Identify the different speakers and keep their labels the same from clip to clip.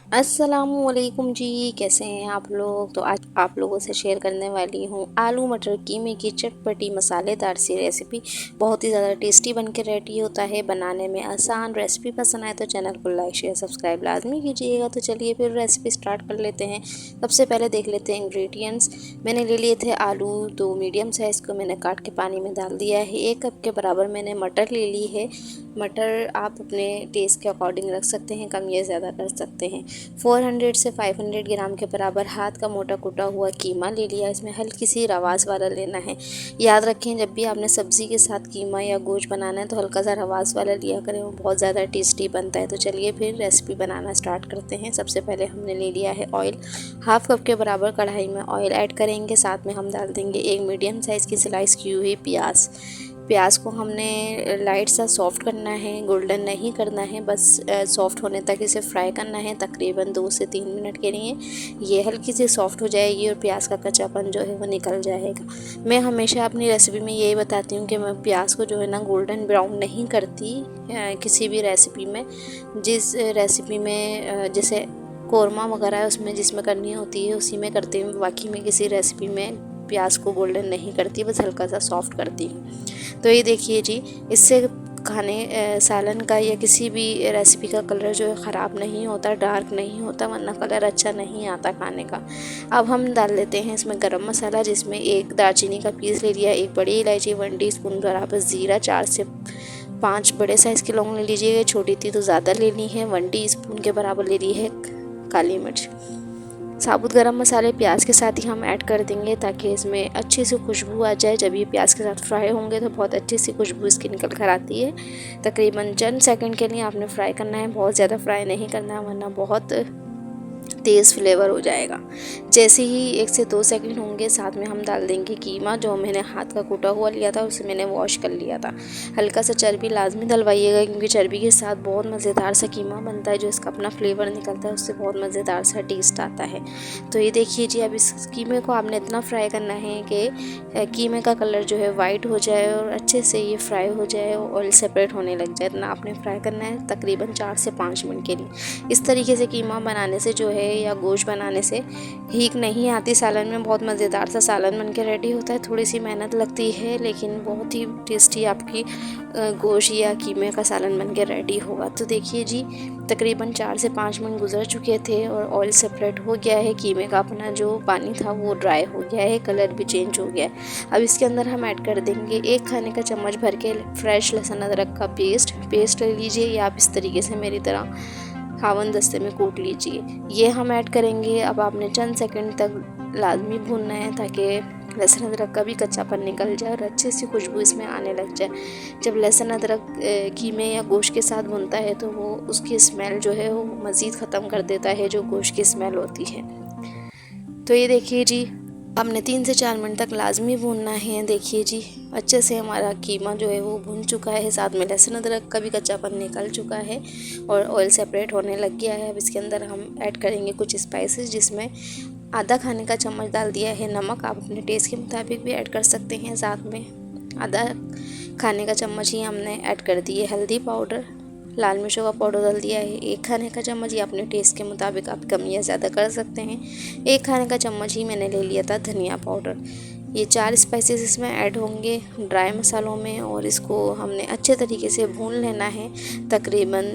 Speaker 1: अस्सलामुअलैकुम जी, कैसे हैं आप लोग। तो आज आप लोगों से शेयर करने वाली हूँ आलू मटर कीमे की चटपटी मसालेदार सी रेसिपी। बहुत ही ज़्यादा टेस्टी बन के रेडी होता है, बनाने में आसान। रेसिपी पसंद आए तो चैनल को लाइक शेयर सब्सक्राइब लाजमी कीजिएगा। तो चलिए फिर रेसिपी स्टार्ट कर लेते हैं। सबसे पहले देख लेते हैं इंग्रेडिएंट्स। मैंने ले लिए थे आलू, 2 मीडियम साइज़ को मैंने काट के पानी में डाल दिया है। 1 कप के बराबर मैंने मटर ले ली है। मटर आप अपने टेस्ट के अकॉर्डिंग रख सकते हैं, कम या ज़्यादा कर सकते हैं। 400 से 500 ग्राम के बराबर हाथ का मोटा कूटा हुआ कीमा ले लिया। इसमें हल्की सी रवास वाला लेना है। याद रखें, जब भी आपने सब्ज़ी के साथ कीमा या गोश्त बनाना है तो हल्का सा रवास वाला लिया करें, वो बहुत ज़्यादा टेस्टी बनता है। तो चलिए फिर रेसिपी बनाना स्टार्ट करते हैं। सबसे पहले हमने ले लिया है ऑयल। हाफ कप के बराबर कढ़ाई में ऑयल ऐड करेंगे। साथ में हम डाल देंगे 1 मीडियम साइज़ की स्लाइस की हुई प्याज। प्याज को हमने लाइट सा सॉफ्ट करना है, गोल्डन नहीं करना है, बस सॉफ्ट होने तक इसे फ्राई करना है, तकरीबन 2 से 3 मिनट के लिए। ये हल्की सी सॉफ्ट हो जाएगी और प्याज का कच्चापन जो है वो निकल जाएगा। मैं हमेशा अपनी रेसिपी में यही बताती हूँ कि मैं प्याज को जो है ना गोल्डन ब्राउन नहीं करती किसी भी रेसिपी में। जिस रेसिपी में जैसे कोरमा वगैरह है उसमें जिसमें करनी होती है उसी में करती हूँ, बाकी मैं किसी रेसिपी में प्याज को गोल्डन नहीं करती, बस हल्का सा सॉफ्ट करती हूँ। तो ये देखिए जी, इससे खाने सालन का या किसी भी रेसिपी का कलर जो है ख़राब नहीं होता, डार्क नहीं होता, वरना कलर अच्छा नहीं आता खाने का। अब हम डाल लेते हैं इसमें गरम मसाला, जिसमें 1 दालचीनी का पीस ले लिया, 1 बड़ी इलायची, 1 टीस्पून बराबर ज़ीरा, 4 से 5 बड़े साइज़ की लौंग ले लीजिएगा, छोटी थी तो ज़्यादा लेनी है। 1 टीस्पून के बराबर ले ली है काली मिर्च। साबुत गरम मसाले प्याज के साथ ही हम ऐड कर देंगे ताकि इसमें अच्छी सी खुशबू आ जाए। जब ये प्याज के साथ फ्राई होंगे तो बहुत अच्छी सी खुशबू इसकी निकल कर आती है। तकरीबन चंद सेकंड के लिए आपने फ्राई करना है, बहुत ज़्यादा फ्राई नहीं करना है वरना बहुत तेज़ फ्लेवर हो जाएगा। जैसे ही 1 से 2 सेकंड होंगे, साथ में हम डाल देंगे कीमा, जो मैंने हाथ का कूटा हुआ लिया था, उसे मैंने वॉश कर लिया था। हल्का सा चर्बी लाजमी डलवाइएगा, क्योंकि चर्बी के साथ बहुत मज़ेदार सा कीमा बनता है, जो इसका अपना फ्लेवर निकलता है, उससे बहुत मज़ेदार सा टेस्ट आता है। तो ये देखिए जी, अब इस कीमे को आपने इतना फ्राई करना है कि कीमे का कलर जो है वाइट हो जाए और अच्छे से ये फ्राई हो जाए, ऑयल सेपरेट होने लग जाए। इतना आपने फ्राई करना है तकरीबन 4 से 5 मिनट के लिए। इस तरीके से कीमा बनाने से जो है या गोश्त बनाने से हीक नहीं आती सालन में, बहुत मज़ेदार सा सालन बन के रेडी होता है। थोड़ी सी मेहनत लगती है लेकिन बहुत ही टेस्टी आपकी गोश्त या कीमे का सालन बन के रेडी होगा। तो देखिए जी, तकरीबन 4 से 5 मिनट गुजर चुके थे और ऑयल सेपरेट हो गया है, कीमे का अपना जो पानी था वो ड्राई हो गया है, कलर भी चेंज हो गया है। अब इसके अंदर हम ऐड कर देंगे 1 खाने का चम्मच भर के फ्रेश लहसुन अदरक का पेस्ट ले लीजिए, या आप इस तरीके से मेरी तरह खावन दस्ते में कूट लीजिए। ये हम ऐड करेंगे। अब आपने चंद सेकंड तक लाजमी भूनना है ताकि लहसुन अदरक का भी कच्चापन निकल जाए और अच्छी सी खुशबू इसमें आने लग जाए। जब लहसुन अदरक कीमे या गोश्त के साथ भुनता है तो वो उसकी स्मेल जो है वो मज़ीद ख़त्म कर देता है, जो गोश्त की स्मेल होती है। तो ये देखिए जी, हमने 3 से 4 मिनट तक लाजमी भूनना है। देखिए जी, अच्छे से हमारा कीमा जो है वो भुन चुका है, साथ में लहसुन अदरक का भी कच्चापन निकल चुका है और ऑयल सेपरेट होने लग गया है। अब इसके अंदर हम ऐड करेंगे कुछ स्पाइसेस, जिसमें आधा खाने का चम्मच डाल दिया है नमक, आप अपने टेस्ट के मुताबिक भी ऐड कर सकते हैं। साथ में आधा खाने का चम्मच ही हमने ऐड कर दी है हल्दी पाउडर, लाल मिर्चों का पाउडर डाल दिया है 1 खाने का चम्मच, या अपने टेस्ट के मुताबिक आप कम या ज़्यादा कर सकते हैं। 1 खाने का चम्मच ही मैंने ले लिया था धनिया पाउडर। ये 4 स्पाइसेस इसमें ऐड होंगे ड्राई मसालों में, और इसको हमने अच्छे तरीके से भून लेना है तकरीबन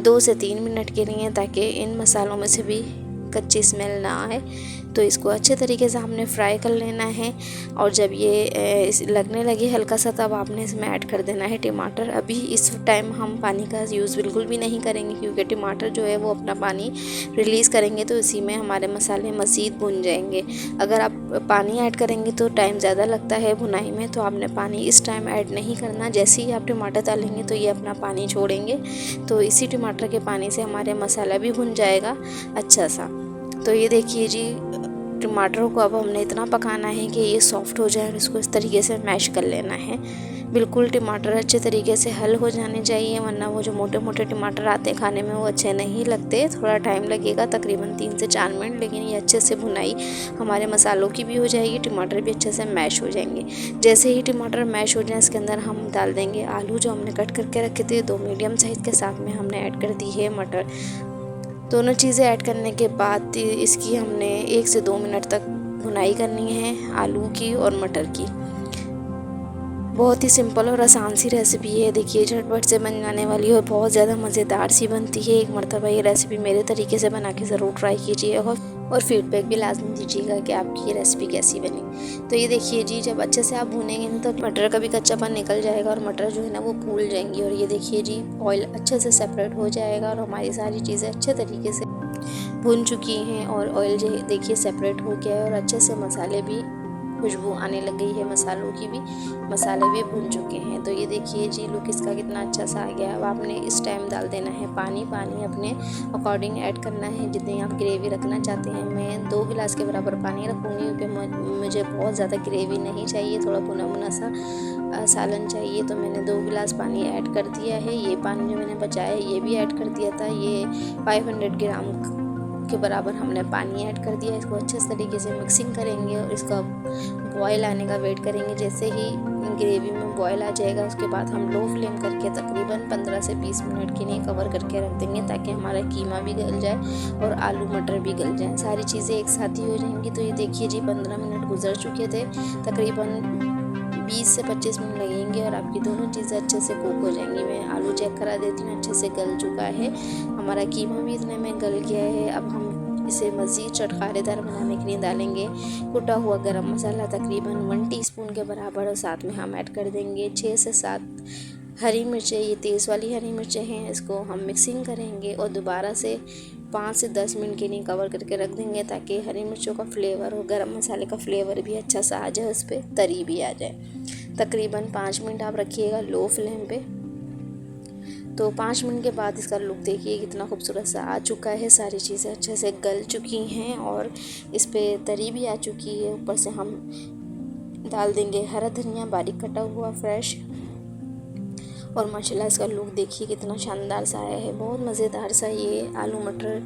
Speaker 1: 2 से 3 मिनट के लिए, ताकि इन मसालों में से भी कच्ची स्मेल ना आए। तो इसको अच्छे तरीके से हमने फ्राई कर लेना है। और जब ये लगने लगे हल्का सा, तब आपने इसमें ऐड कर देना है टमाटर। अभी इस टाइम हम पानी का यूज़ बिल्कुल भी नहीं करेंगे, क्योंकि टमाटर जो है वो अपना पानी रिलीज़ करेंगे तो इसी में हमारे मसाले मज़ीद भुन जाएंगे। अगर आप पानी ऐड करेंगे तो टाइम ज़्यादा लगता है भुनाई में, तो आपने पानी इस टाइम ऐड नहीं करना। जैसे ही आप टमाटर डालेंगे तो ये अपना पानी छोड़ेंगे, तो इसी टमाटर के पानी से हमारे मसाला भी भुन जाएगा अच्छा सा। तो ये देखिए जी, टमाटरों को अब हमने इतना पकाना है कि ये सॉफ्ट हो जाए और इसको इस तरीके से मैश कर लेना है। बिल्कुल टमाटर अच्छे तरीके से हल हो जाने चाहिए, वरना वो जो मोटे मोटे टमाटर आते हैं खाने में वो अच्छे नहीं लगते। थोड़ा टाइम लगेगा, तकरीबन 3 से 4 मिनट, लेकिन ये अच्छे से भुनाई हमारे मसालों की भी हो जाएगी, टमाटर भी अच्छे से मैश हो जाएंगे। जैसे ही टमाटर मैश हो जाए, इसके अंदर हम डाल देंगे आलू जो हमने कट करके रखे थे 2 मीडियम साइज़ के, साथ में हमने ऐड कर दी है मटर। दोनों चीज़ें ऐड करने के बाद इसकी हमने 1 से 2 मिनट तक भुनाई करनी है, आलू की और मटर की। बहुत ही सिंपल और आसान सी रेसिपी है। देखिए झटपट से बन जाने वाली और बहुत ज़्यादा मज़ेदार सी बनती है। एक मरतबा ये रेसिपी मेरे तरीके से बना के ज़रूर ट्राई कीजिएगा और फीडबैक भी लाजमी दीजिएगा कि आपकी ये रेसिपी कैसी बनी। तो ये देखिए जी, जब अच्छे से आप भूनेंगे ना तो मटर का भी कच्चापन निकल जाएगा और मटर जो है ना वो फूल जाएंगी। और ये देखिए जी, ऑयल अच्छे से सेपरेट हो जाएगा और हमारी सारी चीज़ें अच्छे तरीके से भून चुकी हैं और ऑयल जो देखिए सेपरेट हो गया है और अच्छे से मसाले भी, खुशबू आने लग गई है मसालों की भी, मसाले भी भून चुके हैं। तो ये देखिए जी, लुक इसका कितना अच्छा सा आ गया। अब आपने इस टाइम डाल देना है पानी। पानी अपने अकॉर्डिंग ऐड करना है, जितनी आप ग्रेवी रखना चाहते हैं। मैं 2 गिलास के बराबर पानी रखूँगी क्योंकि मुझे बहुत ज़्यादा ग्रेवी नहीं चाहिए, थोड़ा भुना भुना सा सालन चाहिए। तो मैंने 2 गिलास पानी ऐड कर दिया है। ये पानी जो मैंने बचाया ये भी ऐड कर दिया था। ये 500 ग्राम के बराबर हमने पानी ऐड कर दिया। इसको अच्छे तरीके से मिक्सिंग करेंगे और इसका बॉयल आने का वेट करेंगे। जैसे ही ग्रेवी में बॉयल आ जाएगा उसके बाद हम लो फ्लेम करके तकरीबन 15 से 20 मिनट के लिए कवर करके रख देंगे ताकि हमारा कीमा भी गल जाए और आलू मटर भी गल जाए, सारी चीज़ें एक साथ ही हो जाएंगी। तो ये देखिए जी, 15 मिनट गुजर चुके थे, तकरीबन 20 से 25 मिनट लगेंगे और आपकी दोनों चीज़ें अच्छे से कुक हो जाएंगी। मैं आलू चेक करा देती हूँ, अच्छे से गल चुका है, हमारा कीमा भी इतने में गल गया है। अब हम इसे मज़ीद चटखारेदार बनाने के लिए डालेंगे कुटा हुआ गरम मसाला तकरीबन 1 टीस्पून के बराबर और साथ में हम ऐड कर देंगे 6 से 7 हरी मिर्चें। ये तेज़ वाली हरी मिर्चें हैं, इसको हम मिक्सिंग करेंगे और दोबारा से 5 से 10 मिनट के लिए कवर करके रख देंगे ताकि हरी मिर्चों का फ्लेवर और गरम मसाले का फ्लेवर भी अच्छा सा आ जाए, उस पर तरी भी आ जाए। तकरीबन 5 मिनट आप रखिएगा लो फ्लेम पे। तो 5 मिनट के बाद इसका लुक देखिए कितना खूबसूरत सा आ चुका है। सारी चीज़ें अच्छे से गल चुकी हैं और इस पर तरी भी आ चुकी है। ऊपर से हम डाल देंगे हरा धनिया बारीक कटा हुआ फ्रेश। और माशाल्लाह इसका लुक देखिए कितना शानदार सा आया है। बहुत मज़ेदार सा ये आलू मटर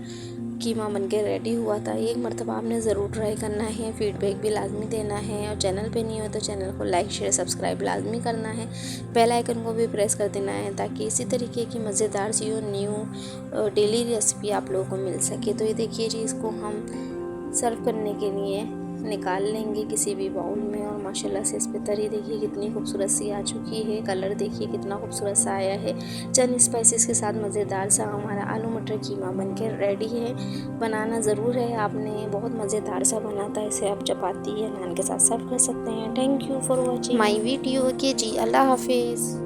Speaker 1: कीमा बनके रेडी हुआ था। एक मरतबा आपने ज़रूर ट्राई करना है, फीडबैक भी लाजमी देना है और चैनल पे नहीं हो तो चैनल को लाइक शेयर सब्सक्राइब लाजमी करना है। बेल आइकन को भी प्रेस कर देना है ताकि इसी तरीके की मज़ेदार सी और न्यू डेली रेसिपी आप लोगों को मिल सके। तो ये देखिए जी, इसको हम सर्व करने के लिए निकाल लेंगे किसी भी बाउल में और माशाल्लाह से इस पे तरी देखिए कितनी खूबसूरत सी आ चुकी है। कलर देखिए कितना खूबसूरत सा आया है। चंद स्पाइसेस के साथ मज़ेदार सा हमारा आलू मटर कीमा बनके रेडी है। बनाना ज़रूर है आपने, बहुत मज़ेदार सा बना था। इसे आप चपाती या नान के साथ सर्व कर सकते हैं। Thank you for watching my video. Okay जी, अल्लाह हाफिज़।